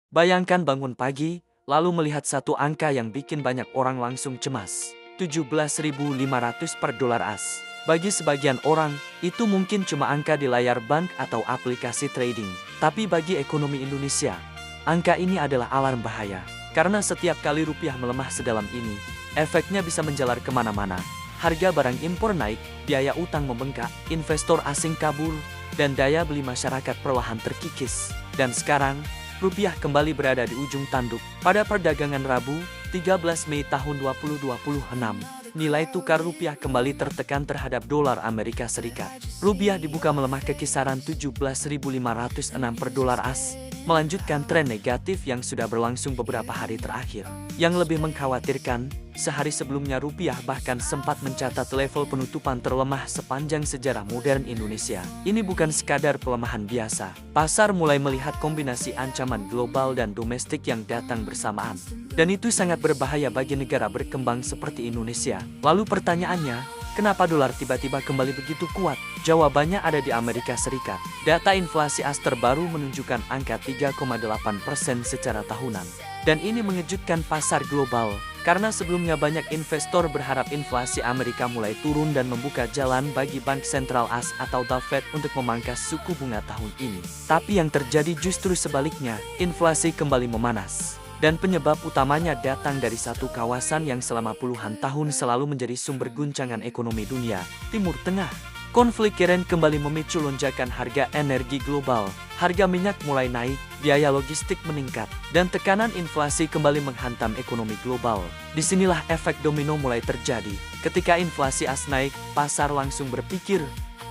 Bayangkan bangun pagi, lalu melihat satu angka yang bikin banyak orang langsung cemas. 17.500 per dolar AS. Bagi sebagian orang, itu mungkin cuma angka di layar bank atau aplikasi trading. Tapi bagi ekonomi Indonesia, angka ini adalah alarm bahaya. Karena setiap kali rupiah melemah sedalam ini, efeknya bisa menjalar kemana-mana. Harga barang impor naik, biaya utang membengkak, investor asing kabur, dan daya beli masyarakat perlahan terkikis. Dan sekarang, rupiah kembali berada di ujung tanduk. Pada perdagangan Rabu, 13 Mei tahun 2026, nilai tukar rupiah kembali tertekan terhadap dolar Amerika Serikat. Rupiah dibuka melemah ke kisaran 17.506 per dolar AS, melanjutkan tren negatif yang sudah berlangsung beberapa hari terakhir. Yang lebih mengkhawatirkan, sehari sebelumnya rupiah bahkan sempat mencatat level penutupan terlemah sepanjang sejarah modern Indonesia. Ini bukan sekadar pelemahan biasa. Pasar mulai melihat kombinasi ancaman global dan domestik yang datang bersamaan. Dan itu sangat berbahaya bagi negara berkembang seperti Indonesia. Lalu pertanyaannya, kenapa dolar tiba-tiba kembali begitu kuat? Jawabannya ada di Amerika Serikat. Data inflasi AS terbaru menunjukkan angka 3,8% secara tahunan. Dan ini mengejutkan pasar global, karena sebelumnya banyak investor berharap inflasi Amerika mulai turun dan membuka jalan bagi Bank Sentral AS atau The Fed untuk memangkas suku bunga tahun ini. Tapi yang terjadi justru sebaliknya, inflasi kembali memanas. Dan penyebab utamanya datang dari satu kawasan yang selama puluhan tahun selalu menjadi sumber guncangan ekonomi dunia, Timur Tengah. Konflik Iran kembali memicu lonjakan harga energi global, harga minyak mulai naik, biaya logistik meningkat, dan tekanan inflasi kembali menghantam ekonomi global. Disinilah efek domino mulai terjadi. Ketika inflasi AS naik, pasar langsung berpikir,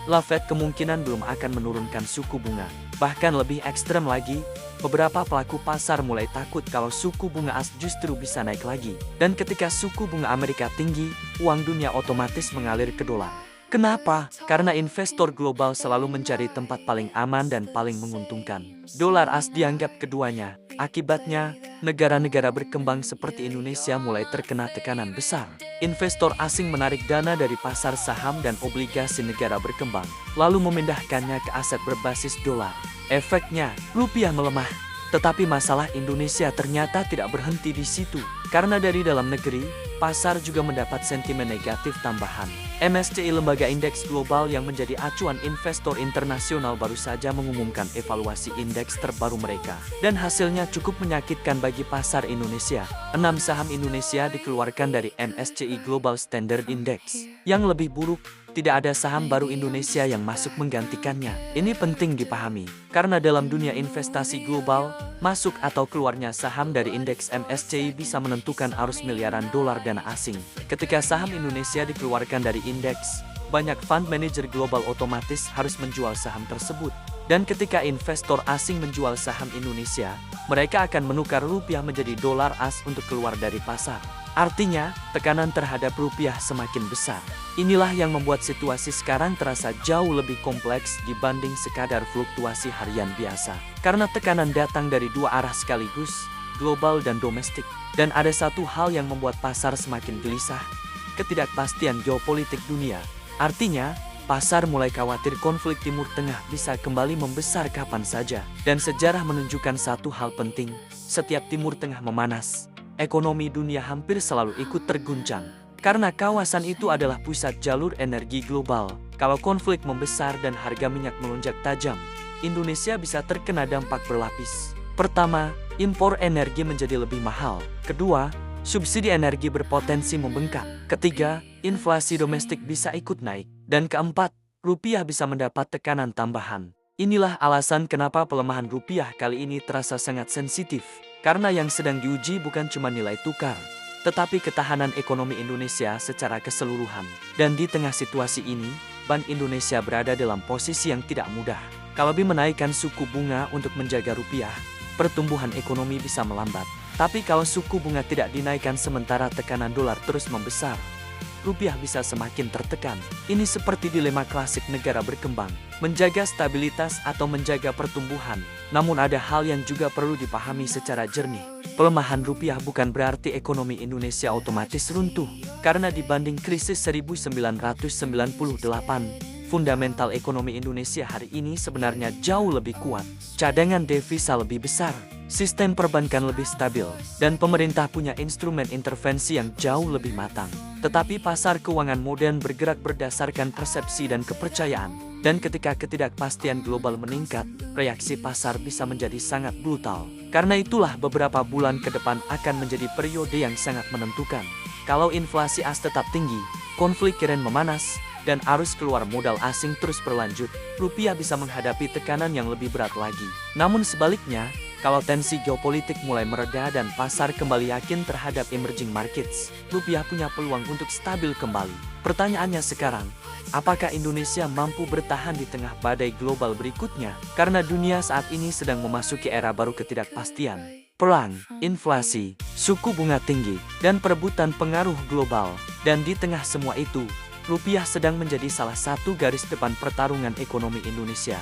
The Fed kemungkinan belum akan menurunkan suku bunga. Bahkan lebih ekstrem lagi, beberapa pelaku pasar mulai takut kalau suku bunga AS justru bisa naik lagi. Dan ketika suku bunga Amerika tinggi, uang dunia otomatis mengalir ke dolar. Kenapa? Karena investor global selalu mencari tempat paling aman dan paling menguntungkan. Dolar AS dianggap keduanya. Akibatnya, negara-negara berkembang seperti Indonesia mulai terkena tekanan besar. Investor asing menarik dana dari pasar saham dan obligasi negara berkembang, lalu memindahkannya ke aset berbasis dolar. Efeknya, rupiah melemah. Tetapi masalah Indonesia ternyata tidak berhenti di situ. Karena dari dalam negeri, pasar juga mendapat sentimen negatif tambahan. MSCI, lembaga indeks global yang menjadi acuan investor internasional, baru saja mengumumkan evaluasi indeks terbaru mereka. Dan hasilnya cukup menyakitkan bagi pasar Indonesia. 6 saham Indonesia dikeluarkan dari MSCI Global Standard Index. Yang lebih buruk, tidak ada saham baru Indonesia yang masuk menggantikannya. Ini penting dipahami, karena dalam dunia investasi global, masuk atau keluarnya saham dari indeks MSCI bisa menentukan arus miliaran dolar dana asing. Ketika saham Indonesia dikeluarkan dari indeks, banyak fund manager global otomatis harus menjual saham tersebut. Dan ketika investor asing menjual saham Indonesia, mereka akan menukar rupiah menjadi dolar AS untuk keluar dari pasar. Artinya, tekanan terhadap rupiah semakin besar. Inilah yang membuat situasi sekarang terasa jauh lebih kompleks dibanding sekadar fluktuasi harian biasa. Karena tekanan datang dari dua arah sekaligus, global dan domestik. Dan ada satu hal yang membuat pasar semakin gelisah, ketidakpastian geopolitik dunia. Artinya, pasar mulai khawatir konflik Timur Tengah bisa kembali membesar kapan saja. Dan sejarah menunjukkan satu hal penting, setiap Timur Tengah memanas, ekonomi dunia hampir selalu ikut terguncang. Karena kawasan itu adalah pusat jalur energi global. Kalau konflik membesar dan harga minyak melonjak tajam, Indonesia bisa terkena dampak berlapis. Pertama, impor energi menjadi lebih mahal. Kedua, subsidi energi berpotensi membengkak. Ketiga, inflasi domestik bisa ikut naik. Dan keempat, rupiah bisa mendapat tekanan tambahan. Inilah alasan kenapa pelemahan rupiah kali ini terasa sangat sensitif. Karena yang sedang diuji bukan cuma nilai tukar, tetapi ketahanan ekonomi Indonesia secara keseluruhan. Dan di tengah situasi ini, Bank Indonesia berada dalam posisi yang tidak mudah. Kalau menaikkan suku bunga untuk menjaga rupiah, pertumbuhan ekonomi bisa melambat. Tapi kalau suku bunga tidak dinaikkan sementara tekanan dolar terus membesar, rupiah bisa semakin tertekan. Ini seperti dilema klasik negara berkembang, menjaga stabilitas atau menjaga pertumbuhan. Namun ada hal yang juga perlu dipahami secara jernih. Pelemahan rupiah bukan berarti ekonomi Indonesia otomatis runtuh. Karena dibanding krisis 1998, Fundamental ekonomi Indonesia hari ini sebenarnya jauh lebih kuat. Cadangan devisa lebih besar, sistem perbankan lebih stabil, dan pemerintah punya instrumen intervensi yang jauh lebih matang. Tetapi pasar keuangan modern bergerak berdasarkan persepsi dan kepercayaan. Dan ketika ketidakpastian global meningkat, reaksi pasar bisa menjadi sangat brutal. Karena itulah beberapa bulan ke depan akan menjadi periode yang sangat menentukan. Kalau inflasi AS tetap tinggi, konflik Iran memanas, dan arus keluar modal asing terus berlanjut, rupiah bisa menghadapi tekanan yang lebih berat lagi. Namun sebaliknya, kalau tensi geopolitik mulai mereda dan pasar kembali yakin terhadap emerging markets, rupiah punya peluang untuk stabil kembali. Pertanyaannya sekarang, apakah Indonesia mampu bertahan di tengah badai global berikutnya? Karena dunia saat ini sedang memasuki era baru ketidakpastian. Perang, inflasi, suku bunga tinggi, dan perebutan pengaruh global. Dan di tengah semua itu, rupiah sedang menjadi salah satu garis depan pertarungan ekonomi Indonesia.